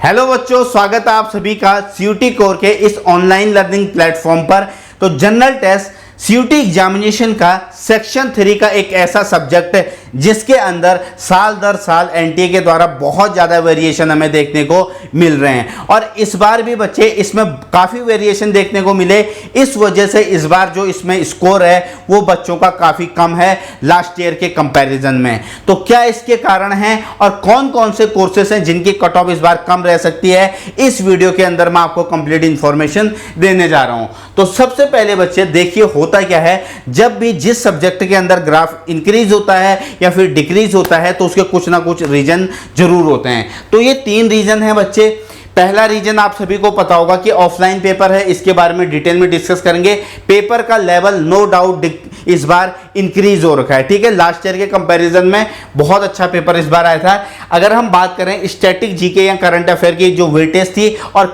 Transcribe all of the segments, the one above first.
Hello बच्चों, स्वागत है आप सभी का सीयूटी कोर के इस ऑनलाइन लर्निंग प्लेटफॉर्म पर। तो जनरल टेस्ट सीयूटी एग्जामिनेशन का सेक्शन 3 का एक ऐसा सब्जेक्ट है जिसके अंदर साल दर साल एनटीए के द्वारा बहुत ज़्यादा वेरिएशन हमें देखने को मिल रहे हैं और इस बार भी बच्चे इसमें काफ़ी वेरिएशन देखने को मिले। इस वजह से इस बार जो इसमें स्कोर है वो बच्चों का काफ़ी कम है लास्ट ईयर के कंपैरिजन में। तो क्या इसके कारण हैं और कौन कौन से कोर्सेस हैं जिनकी कट ऑफ इस बार कम रह सकती है, इस वीडियो के अंदर मैं आपको कंप्लीट इंफॉर्मेशन देने जा रहा हूं। तो सबसे पहले बच्चे देखिए होता क्या है, जब भी जिस सब्जेक्ट के अंदर ग्राफ इंक्रीज होता है या फिर डिक्रीज होता है तो उसके कुछ ना कुछ रीजन जरूर होते हैं। तो ये 3 रीजन है बच्चे। पहला रीजन आप सभी को पता होगा कि ऑफलाइन पेपर है, इसके बारे में डिटेल में डिस्कस करेंगे। पेपर का लेवल नो डाउट इस बार इंक्रीज हो रखा है, ठीक है। लास्ट ईयर के कंपैरिजन में बहुत अच्छा पेपर इस बार आया था। अगर हम बात करें स्टैटिक जीके या करंट अफेयर की जो वेटेज थी और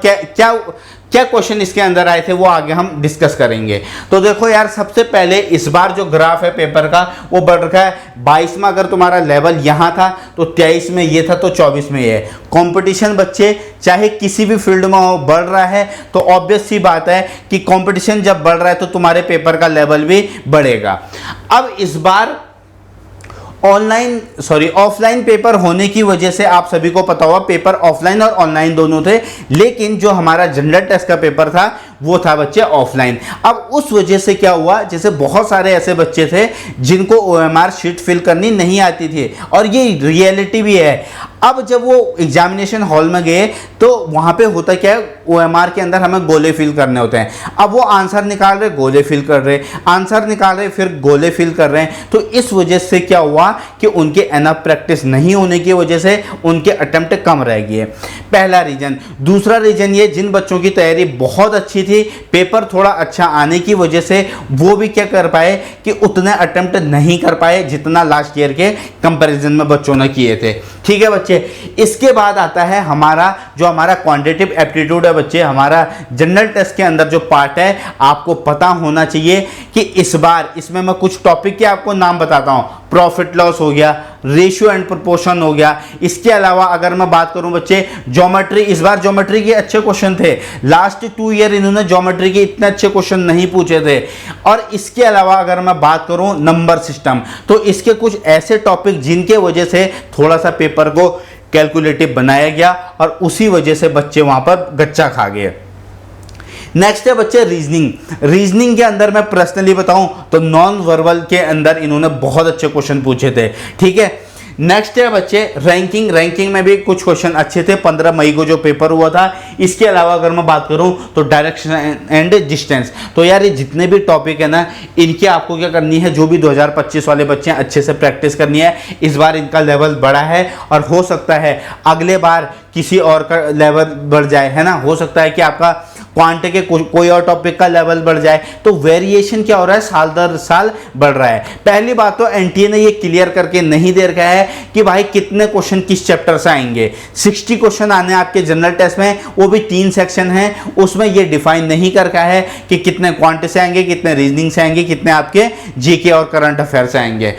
क्या क्वेश्चन इसके अंदर आए थे वो आगे हम डिस्कस करेंगे। तो देखो यार, सबसे पहले इस बार जो ग्राफ है पेपर का वो बढ़ रखा है। 22 में अगर तुम्हारा लेवल यहाँ था तो 23 में ये था तो 24 में ये है। कंपटीशन बच्चे चाहे किसी भी फील्ड में हो बढ़ रहा है, तो ऑब्वियस सी बात है कि कंपटीशन जब बढ़ रहा है तो तुम्हारे पेपर का लेवल भी बढ़ेगा। अब इस बार ऑफलाइन पेपर होने की वजह से आप सभी को पता होगा पेपर ऑफलाइन और ऑनलाइन दोनों थे, लेकिन जो हमारा जनरल टेस्ट का पेपर था वो था बच्चे ऑफलाइन। अब उस वजह से क्या हुआ, जैसे बहुत सारे ऐसे बच्चे थे जिनको ओएमआर शीट फिल करनी नहीं आती थी और ये रियलिटी भी है। अब जब वो एग्जामिनेशन हॉल में गए तो वहां पे होता क्या है, ओएमआर के अंदर हमें गोले फिल करने होते हैं। अब वो आंसर निकाल रहे, गोले फिल कर रहे, आंसर निकाल रहे, फिर गोले फिल कर रहे हैं। तो इस वजह से क्या हुआ कि उनके एनफ प्रैक्टिस नहीं होने की वजह से उनके अटेम्प्ट कम रह गए। पहला रीजन। दूसरा रीजन ये, जिन बच्चों की तैयारी बहुत अच्छी थी, पेपर थोड़ा अच्छा आने की वजह से वो भी क्या कर पाए कि उतने अटेम्प्ट नहीं कर पाए जितना लास्ट ईयर के कंपैरिजन में बच्चों ने किए थे, ठीक है बच्चे। इसके बाद आता है हमारा क्वांटिटेटिव एप्टीट्यूड है बच्चे। हमारा जनरल टेस्ट के अंदर जो पार्ट है आपको पता होना चाहिए कि इस बार इसमें मैं कुछ टॉपिक के आपको नाम बताता हूं। प्रॉफिट लॉस हो गया, रेशियो एंड प्रोपोर्शन हो गया। इसके अलावा अगर मैं बात करूं बच्चे ज्योमेट्री, इस बार ज्योमेट्री के अच्छे क्वेश्चन थे। लास्ट 2 ईयर इन्होंने ज्योमेट्री के इतने अच्छे क्वेश्चन नहीं पूछे थे। और इसके अलावा अगर मैं बात करूं नंबर सिस्टम, तो इसके कुछ ऐसे टॉपिक जिनके वजह से थोड़ा सा पेपर को कैलकुलेटिव बनाया गया और उसी वजह से बच्चे वहां पर गच्चा खा गए। नेक्स्ट है बच्चे रीजनिंग के अंदर मैं पर्सनली बताऊं तो नॉन वर्बल के अंदर इन्होंने बहुत अच्छे क्वेश्चन पूछे थे, ठीक है। नेक्स्ट है बच्चे रैंकिंग में भी कुछ क्वेश्चन अच्छे थे 15 मई को जो पेपर हुआ था। इसके अलावा अगर मैं बात करूं तो डायरेक्शन एंड डिस्टेंस। तो यार ये जितने भी टॉपिक है ना, इनकी आपको क्या करनी है, जो भी 2025 वाले बच्चे हैं अच्छे से प्रैक्टिस करनी है। इस बार इनका लेवल बढ़ा है और हो सकता है अगले बार किसी और का लेवल बढ़ जाए, है ना। हो सकता है कि आपका क्वांटे के कोई और टॉपिक का लेवल बढ़ जाए। तो वेरिएशन क्या हो रहा है, साल दर साल बढ़ रहा है। पहली बात तो एनटीए ने ये क्लियर करके नहीं दे रखा है कि भाई कितने क्वेश्चन किस चैप्टर से आएंगे। 60 क्वेश्चन आने आपके जनरल टेस्ट में, वो भी 3 सेक्शन हैं, उसमें ये डिफाइन नहीं कर रखा है कि कितने क्वांटे से आएंगे, कितने रीजनिंग से आएंगे, कितने आपके जीके और करंट अफेयर से आएंगे।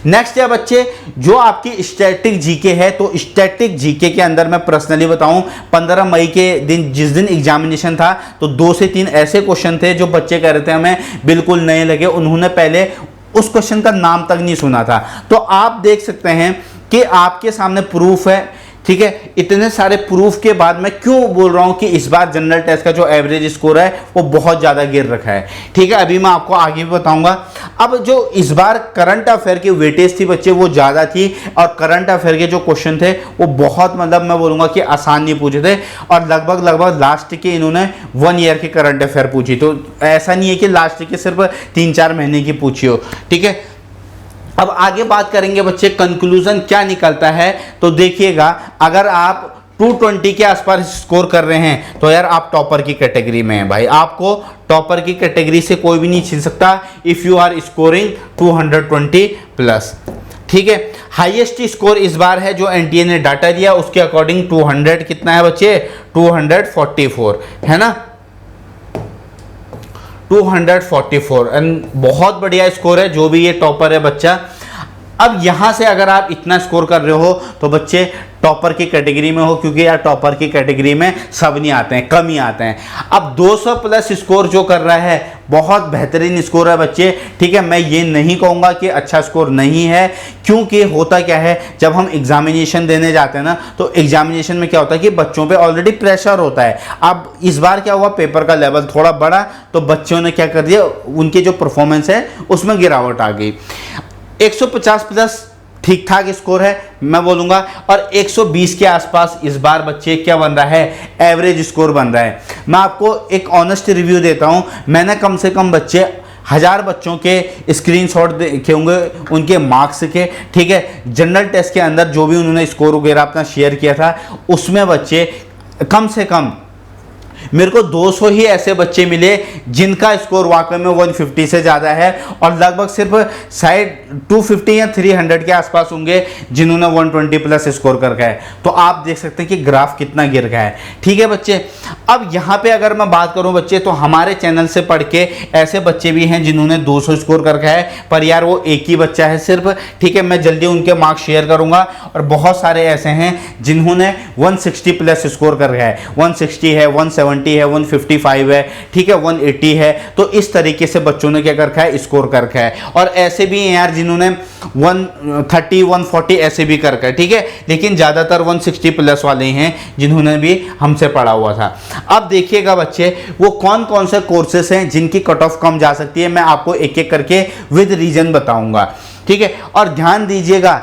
नेक्स्ट है बच्चे जो आपकी स्टैटिक जीके है, तो स्टैटिक जीके के अंदर मैं पर्सनली बताऊं 15 मई के दिन जिस दिन एग्जामिनेशन था तो 2 से 3 ऐसे क्वेश्चन थे जो बच्चे कह रहे थे हमें बिल्कुल नए लगे, उन्होंने पहले उस क्वेश्चन का नाम तक नहीं सुना था। तो आप देख सकते हैं कि आपके सामने प्रूफ है, ठीक है। इतने सारे प्रूफ के बाद मैं क्यों बोल रहा हूं कि इस बार जनरल टेस्ट का जो एवरेज स्कोर है वो बहुत ज्यादा गिर रखा है, ठीक है। अभी मैं आपको आगे भी बताऊंगा। अब जो इस बार करंट अफेयर की वेटेज थी बच्चे वो ज्यादा थी और करंट अफेयर के जो क्वेश्चन थे वो बहुत मतलब मैं बोलूंगा कि आसान नहीं पूछे थे और लगभग लास्ट के इन्होंने 1 ईयर के करंट अफेयर पूछी। तो ऐसा नहीं है कि लास्ट के सिर्फ 3-4 महीने की पूछी हो, ठीक है। अब आगे बात करेंगे बच्चे कंक्लूजन क्या निकलता है। तो देखिएगा, अगर आप 220 के आसपास स्कोर कर रहे हैं तो यार आप टॉपर की कैटेगरी में हैं भाई। आपको टॉपर की कैटेगरी से कोई भी नहीं छीन सकता if you are scoring 220 plus, ठीक है। हाईएस्ट स्कोर इस बार है जो एनटीए ने डाटा दिया उसके अकॉर्डिंग 200 कितना है बच्चे, 244 है ना, 244 एंड बहुत बढ़िया स्कोर है जो भी ये टॉपर है बच्चा। अब यहां से अगर आप इतना स्कोर कर रहे हो तो बच्चे टॉपर की कैटेगरी में हो, क्योंकि यार टॉपर की कैटेगरी में सब नहीं आते हैं, कम ही आते हैं। अब 200 प्लस स्कोर जो कर रहा है बहुत बेहतरीन स्कोर है बच्चे, ठीक है। मैं ये नहीं कहूँगा कि अच्छा स्कोर नहीं है, क्योंकि होता क्या है जब हम एग्जामिनेशन देने जाते हैं ना, तो एग्जामिनेशन में क्या होता है कि बच्चों पे ऑलरेडी प्रेशर होता है। अब इस बार क्या हुआ, पेपर का लेवल थोड़ा बढ़ा तो बच्चों ने क्या कर दिया, उनकी जो परफॉर्मेंस है उसमें गिरावट आ गई। 150 प्लस ठीक ठाक स्कोर है मैं बोलूँगा, और 120 के आसपास इस बार बच्चे क्या बन रहा है, एवरेज स्कोर बन रहा है। मैं आपको एक ऑनेस्ट रिव्यू देता हूँ, मैंने कम से कम बच्चे 1000 बच्चों के स्क्रीनशॉट देखे होंगे उनके मार्क्स के, ठीक है। जनरल टेस्ट के अंदर जो भी उन्होंने स्कोर वगैरह अपना शेयर किया था, उसमें बच्चे कम से कम मेरे को 200 ही ऐसे बच्चे मिले जिनका स्कोर वाकई में 150 से ज़्यादा है, और लगभग सिर्फ शायद 250 या 300 के आसपास होंगे जिन्होंने 120 प्लस स्कोर कर गया है। तो आप देख सकते हैं कि ग्राफ कितना गिर गया है, ठीक है बच्चे। अब यहाँ पे अगर मैं बात करूँ बच्चे, तो हमारे चैनल से पढ़ के ऐसे बच्चे भी हैं जिन्होंने 200 स्कोर कर गया है, पर यार वो एक ही बच्चा है सिर्फ, ठीक है। मैं जल्दी उनके मार्क्स शेयर करूँगा, और बहुत सारे ऐसे हैं जिन्होंने 160 प्लस स्कोर कर गया है, 160 है, 170 है, 155 है, ठीक है, 180 है। तो इस तरीके से बच्चों ने क्या कर रखा है, स्कोर कर रखा है। और ऐसे भी हैं यार जिन्होंने 130 140 ऐसे भी कर रखा है, ठीक है। लेकिन ज़्यादातर 160 प्लस वाले हैं जिन्होंने भी हमसे पढ़ा हुआ था। अब देखिएगा बच्चे, वो कौन कौन से कोर्सेस हैं जिनकी कट ऑफ कम जा सकती है, मैं आपको एक एक करके विद रीजन बताऊंगा, ठीक है। और ध्यान दीजिएगा,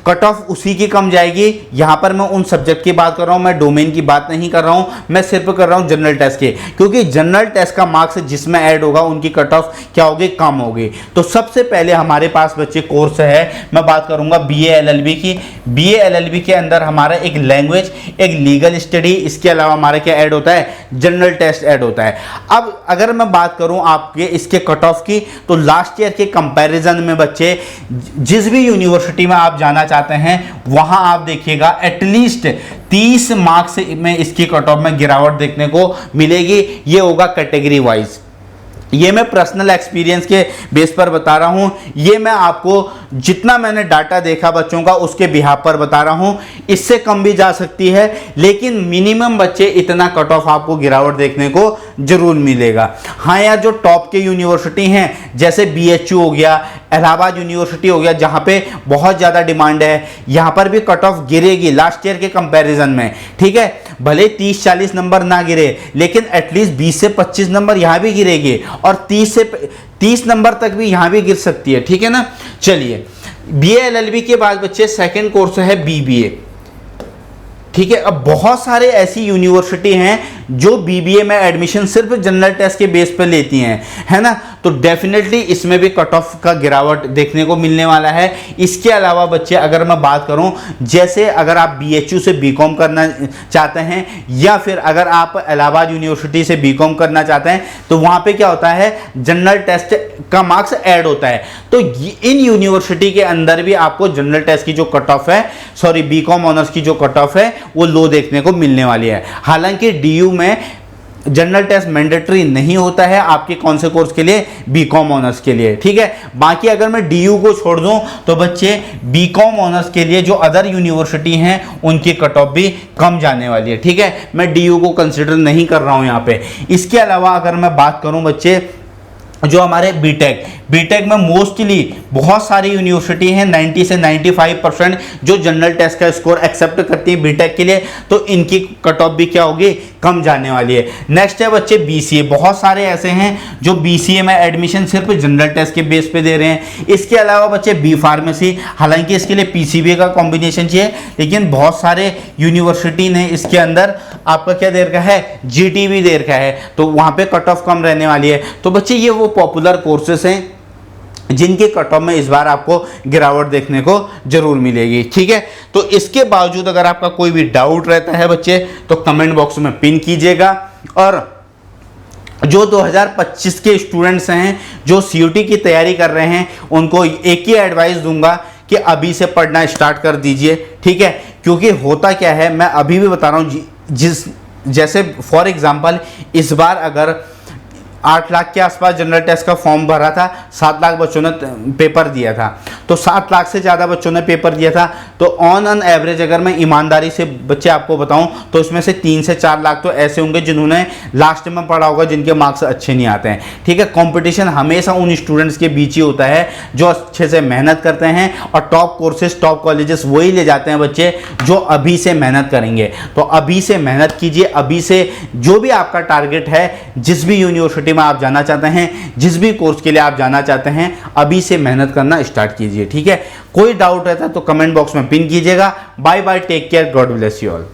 कट ऑफ उसी की कम जाएगी। यहाँ पर मैं उन सब्जेक्ट की बात कर रहा हूँ, मैं डोमेन की बात नहीं कर रहा हूँ, मैं सिर्फ कर रहा हूँ जनरल टेस्ट के, क्योंकि जनरल टेस्ट का मार्क्स जिसमें ऐड होगा उनकी कट ऑफ क्या होगी, कम होगी। तो सबसे पहले हमारे पास बच्चे कोर्स है, मैं बात करूँगा BA LLB की। BA LLB के अंदर हमारा एक लैंग्वेज, एक लीगल स्टडी, इसके अलावा हमारा क्या ऐड होता है, जनरल टेस्ट ऐड होता है। अब अगर मैं बात करूँ आपके इसके कट ऑफ की, तो लास्ट ईयर के कंपैरिजन में बच्चे जिस भी यूनिवर्सिटी में आप जाना चाहते हैं वहां आप देखिएगा एटलीस्ट 30 मार्क्स में इसकी कट ऑफ में गिरावट देखने को मिलेगी। ये होगा कैटेगरी वाइज, ये मैं पर्सनल एक्सपीरियंस के बेस पर बता रहा हूं, ये मैं आपको जितना मैंने डाटा देखा बच्चों का उसके बिहाफ पर बता रहा हूं। इससे कम भी जा सकती है, लेकिन मिनिमम बच्चे इतना कट ऑफ आपको गिरावट देखने को जरूर मिलेगा। हाँ यार, जो टॉप के यूनिवर्सिटी हैं जैसे BHU हो गया, इलाहाबाद यूनिवर्सिटी हो गया, जहाँ पे बहुत ज़्यादा डिमांड है, यहाँ पर भी कट ऑफ गिरेगी लास्ट ईयर के कंपैरिजन में, ठीक है। भले 30-40 नंबर ना गिरे, लेकिन एटलीस्ट 20 से 25 नंबर यहाँ भी गिरेगी, और 30 नंबर तक भी यहाँ भी गिर सकती है, ठीक है ना। चलिए, BA LLB के बाद बच्चे सेकंड कोर्स है BBA, ठीक है। अब बहुत सारे ऐसी यूनिवर्सिटी हैं जो BBA में एडमिशन सिर्फ जनरल टेस्ट के बेस पर लेती हैं, है ना। तो डेफिनेटली इसमें भी कट ऑफ का गिरावट देखने को मिलने वाला है। इसके अलावा बच्चे अगर मैं बात करूं, जैसे अगर आप BHU से BCom करना चाहते हैं, या फिर अगर आप इलाहाबाद यूनिवर्सिटी से BCom करना चाहते हैं, तो वहाँ पे क्या होता है, जनरल टेस्ट का मार्क्स ऐड होता है। तो इन यूनिवर्सिटी के अंदर भी आपको जनरल टेस्ट की जो कट ऑफ है, सॉरी BCom ऑनर्स की जो कट ऑफ है, वो लो देखने को मिलने वाली है। हालांकि DU में जनरल टेस्ट मैंडेटरी नहीं होता है आपके कौन से कोर्स के लिए, BCom ऑनर्स के लिए, ठीक है। बाकी अगर मैं DU को छोड़ दूं तो बच्चे BCom ऑनर्स के लिए जो अदर यूनिवर्सिटी हैं उनकी कट ऑफ भी कम जाने वाली है, ठीक है। मैं DU को कंसिडर नहीं कर रहा हूं यहाँ पे। इसके अलावा अगर मैं बात करूं बच्चे, जो हमारे बीटेक में मोस्टली बहुत सारी यूनिवर्सिटी हैं, 90 से 95% जो जनरल टेस्ट का स्कोर एक्सेप्ट करती हैं बीटेक के लिए, तो इनकी कट ऑफ भी क्या होगी, कम जाने वाली है। नेक्स्ट है बच्चे BCA, बहुत सारे ऐसे हैं जो BCA में एडमिशन सिर्फ जनरल टेस्ट के बेस पे दे रहे हैं। इसके अलावा बच्चे B फार्मेसी, हालांकि इसके लिए PCBA का कॉम्बिनेशन चाहिए, लेकिन बहुत सारे यूनिवर्सिटी ने इसके अंदर आपका क्या दे रखा है, GT भी दे रखा है, तो वहाँ पे कट ऑफ कम रहने वाली है। तो बच्चे ये वो पॉपुलर कोर्सेस हैं जिनके कट ऑफ में इस बार आपको गिरावट देखने को जरूर मिलेगी, ठीक है। तो इसके बावजूद अगर आपका कोई भी डाउट रहता है बच्चे, तो कमेंट बॉक्स में पिन कीजिएगा। और जो 2025 के स्टूडेंट्स हैं जो CUT की तैयारी कर रहे हैं, उनको एक ही एडवाइस दूंगा कि अभी से पढ़ना स्टार्ट कर दीजिए, ठीक है। क्योंकि होता क्या है, मैं अभी भी बता रहा हूँ, जैसे फॉर एग्जांपल इस बार अगर 8 लाख के आसपास जनरल टेस्ट का फॉर्म भरा था, 7 लाख बच्चों ने पेपर दिया था। तो 7 लाख से ज़्यादा बच्चों ने पेपर दिया था। तो ऑन एन एवरेज अगर मैं ईमानदारी से बच्चे आपको बताऊं तो इसमें से 3 से 4 लाख तो ऐसे होंगे जिन्होंने लास्ट में पढ़ा होगा, जिनके मार्क्स अच्छे नहीं आते हैं। ठीक है, कंपटीशन हमेशा उन स्टूडेंट्स के बीच ही होता है जो अच्छे से मेहनत करते हैं, और टॉप कोर्सेज टॉप कॉलेजेस वही ले जाते हैं बच्चे जो अभी से मेहनत करेंगे। तो अभी से मेहनत कीजिए, अभी से जो भी आपका टारगेट है, जिस भी यूनिवर्सिटी में आप जाना चाहते हैं, जिस भी कोर्स के लिए आप जाना चाहते हैं, अभी से मेहनत करना स्टार्ट कीजिए। ठीक है, कोई डाउट रहता है तो कमेंट बॉक्स में पिन कीजिएगा। Bye bye, take care, God bless you all.